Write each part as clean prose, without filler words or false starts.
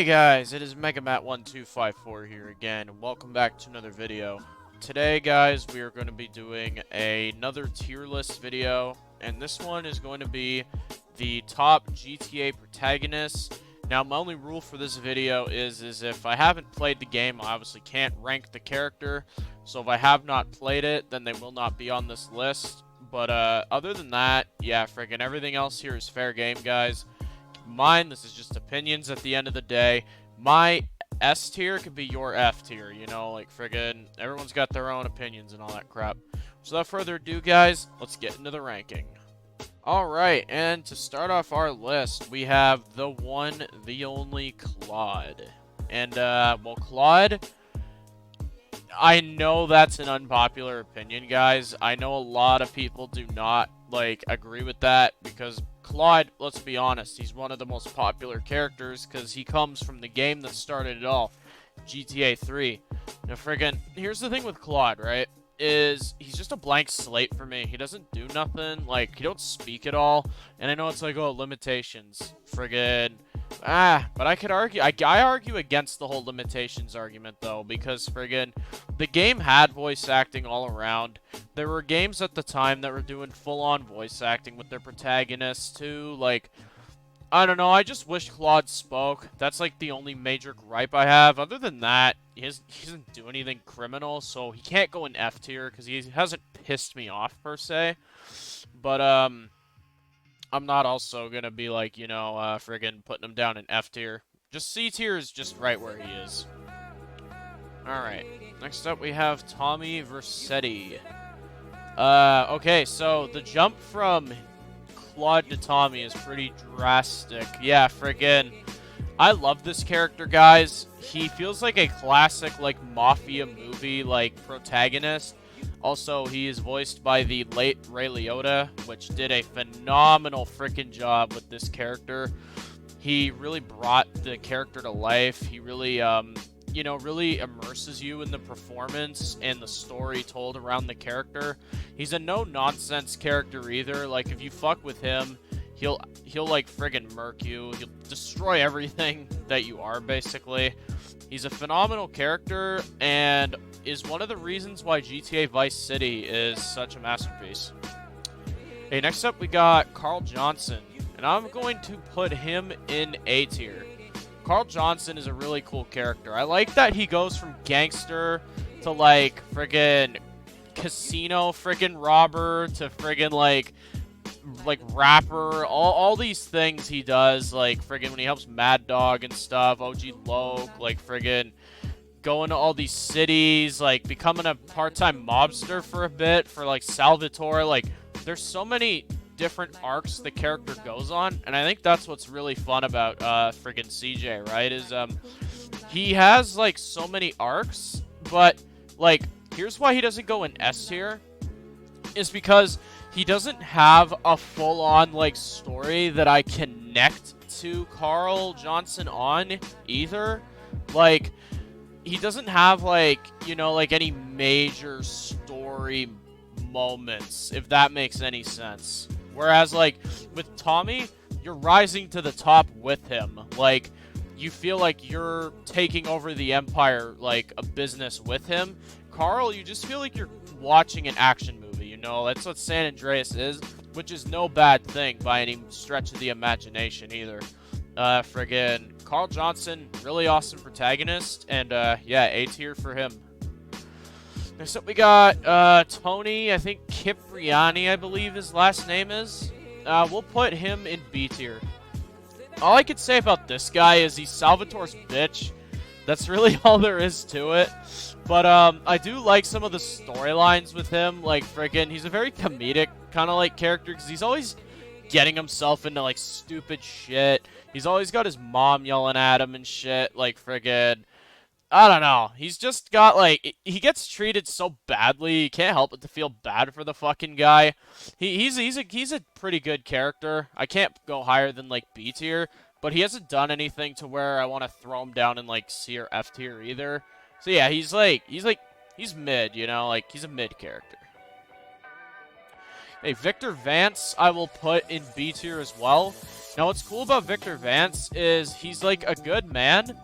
Hey guys, it is MegaMat1254 here again, and welcome back to another video. Today, guys, we are going to be doing another tier list video, and this one is going to be the top GTA protagonists. Now, my only rule for this video is if I haven't played the game, I obviously can't rank the character, so if I have not played it, then they will not be on this list. But other than that, yeah, friggin' everything else here is fair game, guys. Mine, this is just opinions at the end of the day. My S tier could be your F tier, you know, like friggin' everyone's got their own opinions and all that crap. So without further ado, guys, let's get into the ranking. Alright, and to start off our list, we have the one, the only Claude. And, well, Claude, I know that's an unpopular opinion, guys. I know a lot of people do not, like, agree with that, because Claude, let's be honest, he's one of the most popular characters because he comes from the game that started it all, GTA 3. Now, friggin', here's the thing with Claude, right, is he's just a blank slate for me. He doesn't do nothing, like, he don't speak at all, and I know it's like, oh, limitations, friggin', but I could argue, I argue against the whole limitations argument, though, because, friggin', the game had voice acting all around. There were games at the time that were doing full-on voice acting with their protagonists, too. Like, I don't know, I just wish Claude spoke. That's, like, the only major gripe I have. Other than that, he doesn't do anything criminal, so he can't go in F tier, because he hasn't pissed me off, per se. But, I'm not also gonna be, like, you know, friggin' putting him down in F tier. Just C tier is just right where he is. Alright, next up we have Tommy Vercetti. Okay, so the jump from Claude to Tommy is pretty drastic. Yeah, friggin', I love this character, guys. He feels like a classic, like, mafia movie, like, protagonist. Also, he is voiced by the late Ray Liotta, which did a phenomenal freaking job with this character. He really brought the character to life. He really, you know, really immerses you in the performance and the story told around the character. He's a no-nonsense character either. Like, if you fuck with him, he'll like friggin' murk you. He'll destroy everything that you are, basically. He's a phenomenal character and is one of the reasons why GTA Vice City is such a masterpiece. Okay, next up we got Carl Johnson, and I'm going to put him in A tier. Carl Johnson is a really cool character. I like that he goes from gangster to, like, friggin' casino friggin' robber to friggin' like rapper. All these things he does, like, friggin' when he helps Mad Dog and stuff, OG Loke, like, friggin' going to all these cities, like, becoming a part-time mobster for a bit for, like, Salvatore. Like, there's so many different arcs the character goes on, and I think that's what's really fun about friggin' CJ, right, is he has, like, so many arcs, but, like, here's why he doesn't go in S tier, is because he doesn't have a full-on, like, story that I connect to Carl Johnson on either. Like, he doesn't have, like, you know, like, any major story moments, if that makes any sense. Whereas, like, with Tommy, you're rising to the top with him. Like, you feel like you're taking over the empire, like, a business with him. Carl, you just feel like you're watching an action movie, you know? That's what San Andreas is, which is no bad thing by any stretch of the imagination either. Friggin' Carl Johnson, really awesome protagonist, and, yeah, A tier for him. Next up we got, Tony, I think Cipriani, I believe his last name is. We'll put him in B tier. All I could say about this guy is he's Salvatore's bitch. That's really all there is to it. But, I do like some of the storylines with him. Like, friggin', he's a very comedic kind of, like, character, because he's always getting himself into, like, stupid shit. He's always got his mom yelling at him and shit. Like, friggin', I don't know. He's just got, like, he gets treated so badly. You can't help but to feel bad for the fucking guy. He's a pretty good character. I can't go higher than, like, B tier. But he hasn't done anything to where I want to throw him down in, like, C or F tier either. So yeah, he's mid, you know, like, he's a mid character. Hey, Victor Vance, I will put in B tier as well. Now, what's cool about Victor Vance is he's like a good man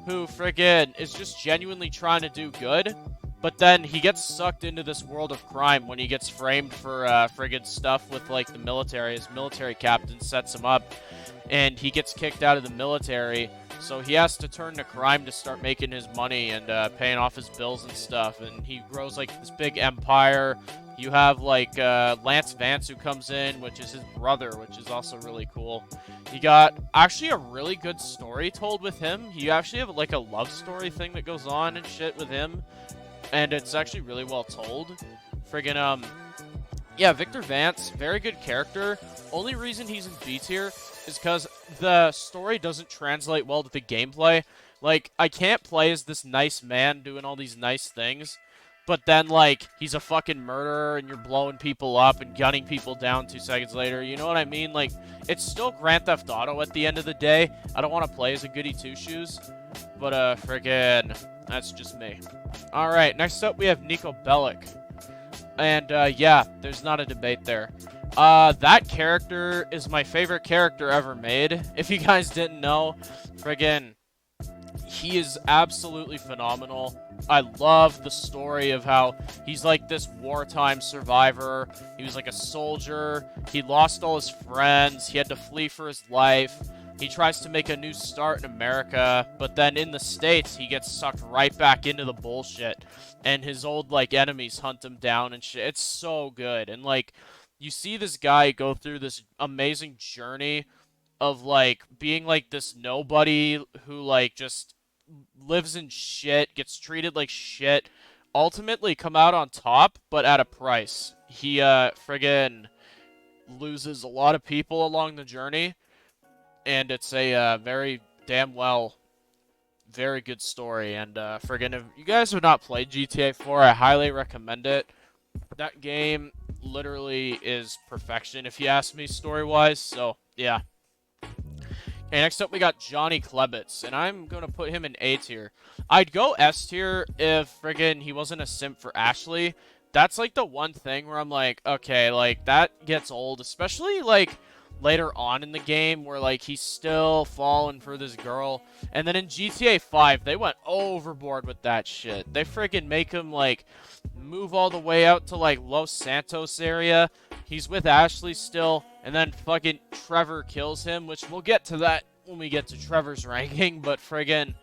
who friggin' is just genuinely trying to do good, but then he gets sucked into this world of crime when he gets framed for friggin' stuff with like the military. His military captain sets him up, and he gets kicked out of the military, so he has to turn to crime to start making his money and paying off his bills and stuff, and he grows like this big empire. You have like Lance Vance who comes in, which is his brother, which is also really cool. You got actually a really good story told with him. You actually have like a love story thing that goes on and shit with him, and it's actually really well told. Friggin' yeah, Victor Vance, very good character. Only reason he's in B tier is because the story doesn't translate well to the gameplay. Like, I can't play as this nice man doing all these nice things, but then, like, he's a fucking murderer and you're blowing people up and gunning people down 2 seconds later. You know what I mean? Like, it's still Grand Theft Auto at the end of the day. I don't want to play as a goody two-shoes, but, friggin', that's just me. Alright, next up we have Nico Bellic. And, yeah, there's not a debate there. That character is my favorite character ever made. If you guys didn't know, friggin', he is absolutely phenomenal. I love the story of how he's like this wartime survivor. He was like a soldier. He lost all his friends. He had to flee for his life. He tries to make a new start in America, but then in the States, he gets sucked right back into the bullshit. And his old, like, enemies hunt him down and shit. It's so good. And, like, you see this guy go through this amazing journey of, like, being, like, this nobody who, like, just lives in shit, gets treated like shit, ultimately come out on top, but at a price. He, friggin' loses a lot of people along the journey, and it's a, very damn well, very good story, and, friggin' if you guys have not played GTA 4, I highly recommend it. That game literally is perfection, if you ask me, story-wise, so, yeah. Okay, next up we got Johnny Klebitz, and I'm going to put him in A tier. I'd go S tier if, friggin', he wasn't a simp for Ashley. That's, like, the one thing where I'm like, okay, like, that gets old, especially, like, later on in the game where, like, he's still falling for this girl. And then in GTA 5, they went overboard with that shit. They friggin' make him, like, move all the way out to, like, Los Santos area. He's with Ashley still, and then fucking Trevor kills him, which we'll get to that when we get to Trevor's ranking, but friggin',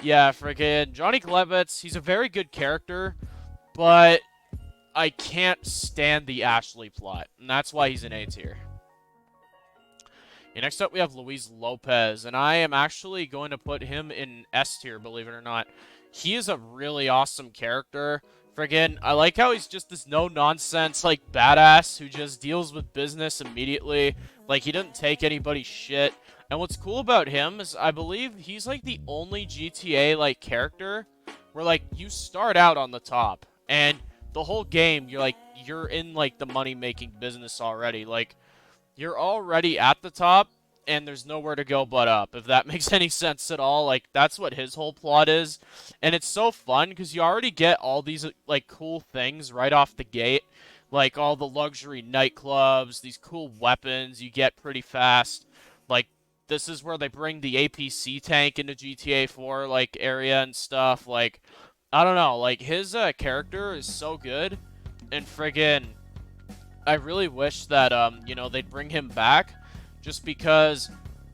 yeah, friggin' Johnny Klebitz, he's a very good character, but I can't stand the Ashley plot, and that's why he's in A tier. Okay, next up we have Luis Lopez, and I am actually going to put him in S tier, believe it or not. He is a really awesome character. Friggin', I like how he's just this no-nonsense, like, badass who just deals with business immediately. Like, he doesn't take anybody's shit. And what's cool about him is I believe he's, like, the only GTA, like, character where, like, you start out on the top. And the whole game, you're in, like, the money-making business already. Like, you're already at the top, and there's nowhere to go but up, if that makes any sense at all. Like, that's what his whole plot is. And it's so fun, because you already get all these, like, cool things right off the gate. Like, all the luxury nightclubs, these cool weapons you get pretty fast. Like, this is where they bring the APC tank into GTA 4, like, area and stuff. Like, I don't know. Like, his character is so good. And friggin', I really wish that, you know, they'd bring him back. Just because,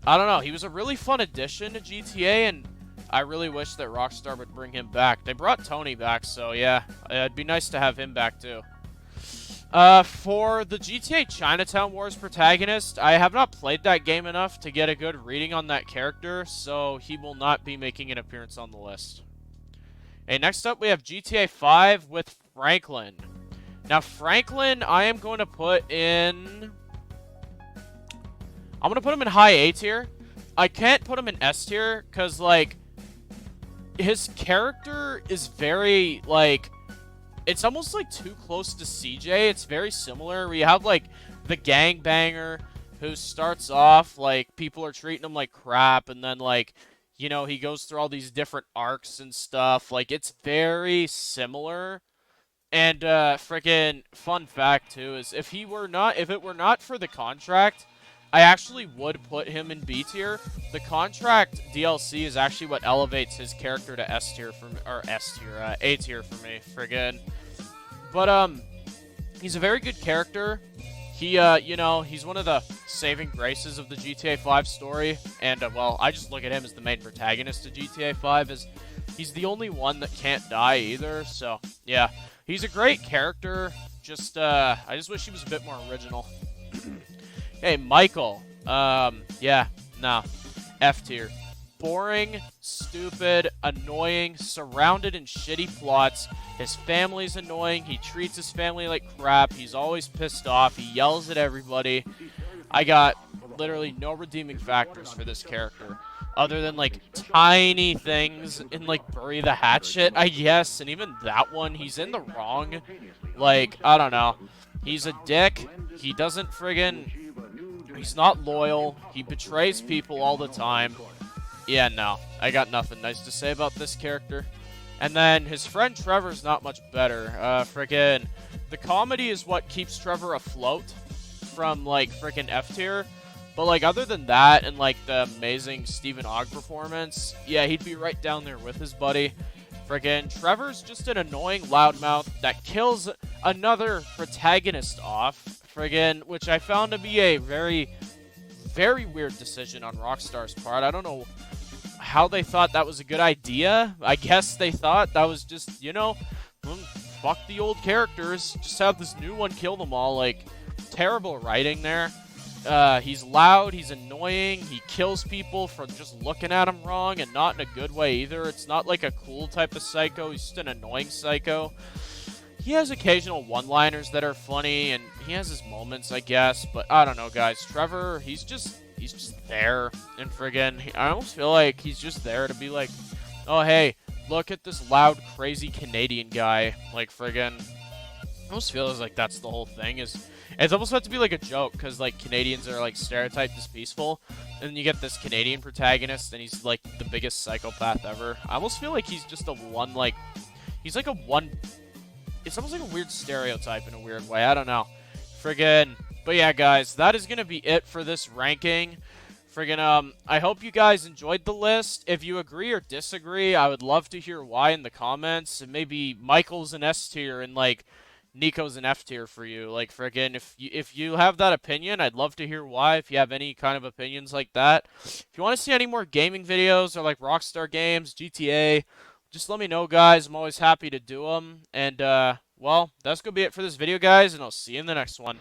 I don't know, he was a really fun addition to GTA, and I really wish that Rockstar would bring him back. They brought Tony back, so yeah, it'd be nice to have him back too. For the GTA Chinatown Wars protagonist, I have not played that game enough to get a good reading on that character, so he will not be making an appearance on the list. Okay, next up we have GTA 5 with Franklin. Now, Franklin, I am going to put in... I'm going to put him in high A tier. I can't put him in S tier because, like, his character is very, like, it's almost, like, too close to CJ. It's very similar. We have, like, the gangbanger who starts off, like, people are treating him like crap, and then, like, you know, he goes through all these different arcs and stuff. Like, it's very similar. And, freaking fun fact, too, is if it were not for the contract, I actually would put him in B tier. The contract DLC is actually what elevates his character to S tier for me, or S tier, A tier for me. Friggin'. But he's a very good character. He, you know, he's one of the saving graces of the GTA 5 story, and well, I just look at him as the main protagonist of GTA 5, as he's the only one that can't die either. So yeah, he's a great character. Just, I just wish he was a bit more original. Hey, Michael. Yeah, no. F tier. Boring, stupid, annoying, surrounded in shitty plots. His family's annoying. He treats his family like crap. He's always pissed off. He yells at everybody. I got literally no redeeming factors for this character. Other than, like, tiny things in, like, Bury the Hatchet, I guess. And even that one, he's in the wrong. Like, I don't know. He's a dick. He doesn't friggin'... He's not loyal. He betrays people all the time. Yeah, no. I got nothing nice to say about this character. And then his friend Trevor's not much better. Friggin'... The comedy is what keeps Trevor afloat from, like, friggin' F tier. But, like, other than that and, like, the amazing Stephen Ogg performance, yeah, he'd be right down there with his buddy. Friggin' Trevor's just an annoying loudmouth that kills another protagonist off. Friggin', which I found to be a very, very weird decision on Rockstar's part. I don't know how they thought that was a good idea. I guess they thought that was just, you know, fuck the old characters. Just have this new one kill them all. Like, terrible writing there. He's loud, he's annoying, he kills people for just looking at him wrong, and not in a good way either. It's not like a cool type of psycho, he's just an annoying psycho. He has occasional one-liners that are funny, and he has his moments, I guess, but I don't know, guys. Trevor, he's just there, and friggin', I almost feel like he's just there to be like, oh, hey, look at this loud, crazy Canadian guy, like, friggin'. I almost feel like that's the whole thing, is it's almost meant to be like a joke, because like Canadians are like stereotyped as peaceful, and then you get this Canadian protagonist, and he's like the biggest psychopath ever. I almost feel like he's just a one, like, he's like a one, it's almost like a weird stereotype in a weird way, I don't know. Friggin', but yeah, guys, that is gonna be it for this ranking. Friggin', I hope you guys enjoyed the list. If you agree or disagree, I would love to hear why in the comments, and maybe Michael's an S tier, and like, Nico's an F tier for you. Like, friggin', if you have that opinion, I'd love to hear why, if you have any kind of opinions like that. If you want to see any more gaming videos or, like, Rockstar games, GTA, just let me know, guys. I'm always happy to do them. And, well, that's going to be it for this video, guys, and I'll see you in the next one.